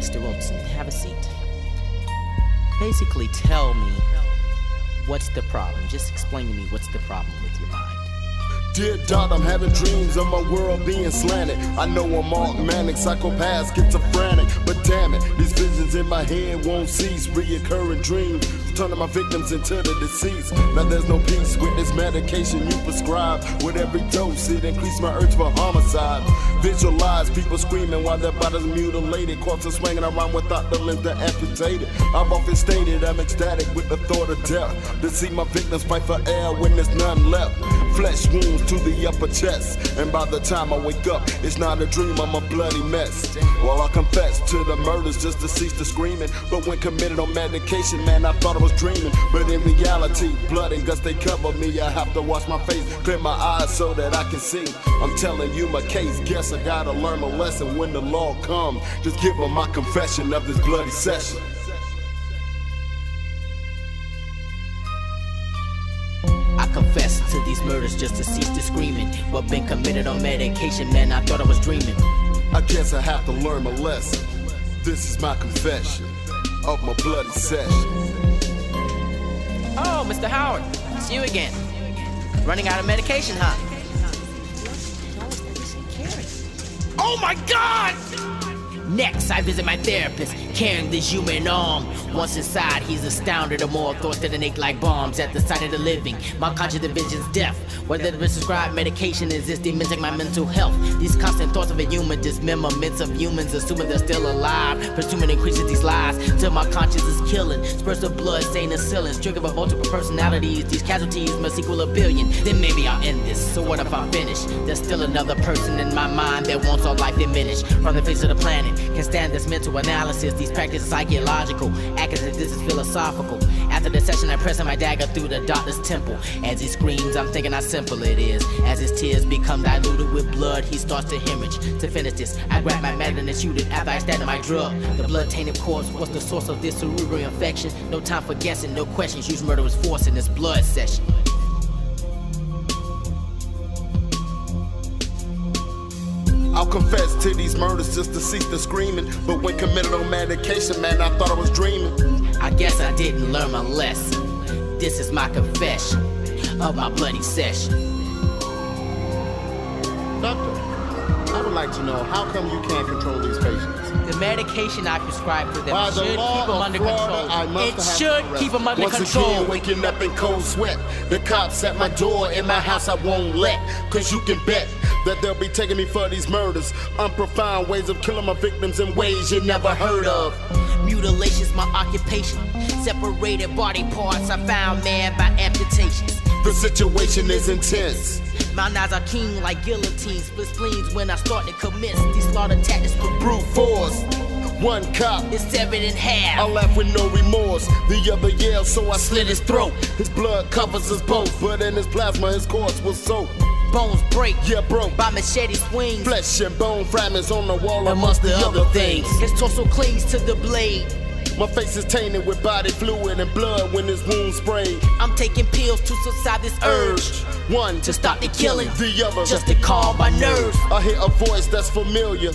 Mr. Wilson, have a seat. Basically, tell me, what's the problem? Just explain to me what's the problem with your mind. Dear Dot, I'm having dreams of my world being slanted. I know I'm all manic, psychopath, schizophrenic, but damn it, these visions in my head won't cease. Reoccurring dreams, turning my victims into the deceased. Now there's no peace with this medication you prescribe. With every dose, it increased my urge for homicide. Visualize people screaming while their bodies mutilated, corpses swinging around without the limbs that amputated. I've often stated I'm ecstatic with the thought of death, to see my victims fight for air when there's none left. Flesh wounds to the upper chest, and by the time I wake up, it's not a dream, I'm a bloody mess. Well, I confess to the murders just to cease the screaming, but when committed on medication, man, I thought I was dreaming. But in reality, blood and guts, they cover me. I have to wash my face, clear my eyes so that I can see. I'm telling you my case, guess I gotta learn my lesson when the law comes. Just give them my confession of this bloody session. I confess to these murders just to cease the screaming, but been committed on medication, man, I thought I was dreaming. I guess I have to learn my lesson. This is my confession of my bloody session. Oh, Mr. Howard, it's you again. Running out of medication, huh? Oh my God! Next, I visit my therapist, carrying this human arm. Once inside, he's astounded. The more thoughts detonate like bombs at the sight of the living. My conscious division's deaf. Whether the prescribed medication is this dementing my mental health. These constant thoughts of a human dismemberments of humans, assuming they're still alive. Presuming increases these lies till my conscience is killing. Spurts of blood stain the ceilings, triggered by multiple personalities. These casualties must equal 1 billion. Then maybe I'll end this. So what if I finish? There's still another person in my mind that wants all life diminished from the face of the planet. Can stand this mental analysis. These practices psychological, acting as this is philosophical. After the session, I press my dagger through the doctor's temple. As he screams, I'm thinking how simple it is. As his tears become diluted with blood, he starts to hemorrhage. To finish this, I grab my medicine and shoot it after I stand my drug. The blood-tainted corpse was the source of this cerebral infection. No time for guessing, no questions. Use murderous force in this blood session. I'll confess to these murders just to cease the screaming, but when committed on medication, man, I thought I was dreaming. I guess I didn't learn my lesson. This is my confession of my bloody session. Doctor, I would like to know, how come you can't control these patients? The medication I prescribe for them By the should law keep them of under Florida, I control. must It have should arrested. keep them under Once control. again, waking up in cold sweat. The cops at my door, in my house I won't let. Cause you can bet that they'll be taking me for these murders. Unprofound ways of killing my victims in ways you never heard of. Mutilation's my occupation. Separated body parts I found, man, by amputations. The situation is intense. My knives are keen like guillotines. Split spleens when I start to commence. These slaughter tactics for Brute force. One cop is severed in half. I laugh with no remorse. The other yelled, so I slit his throat. His blood covers us both, but in his plasma his corpse was soaked. Bones break, Yeah, broke. by machete swings. Flesh and bone fragments on the wall Amongst the other things, his torso clings to the blade. My face is tainted with body fluid and blood when his wound sprayed. I'm taking pills to subside this urge. One To stop the killing, the other just to calm my nerves. I hear a voice that's familiar,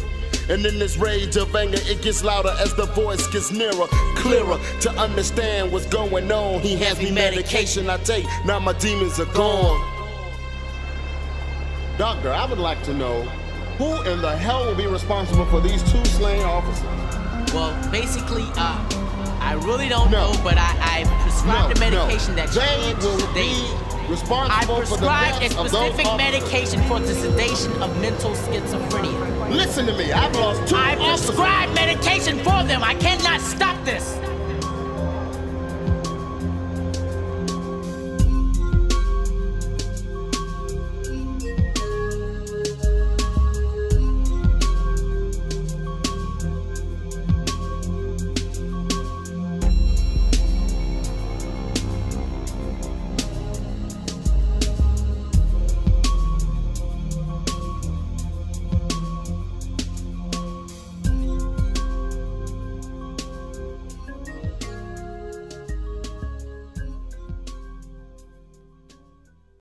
and in this rage of anger it gets louder as the voice gets nearer, clearer to understand what's going on. He hands me medication I take, now my demons are gone. Doctor, I would like to know, who in the hell will be responsible for these 2 slain officers? Well, basically, I really don't know, but I prescribed a medication that They will be I responsible for the prescribed a deaths of those specific officers. medication for the sedation of mental schizophrenia. Listen to me, I've lost 2 I officers. prescribed medication for them. I cannot stop this.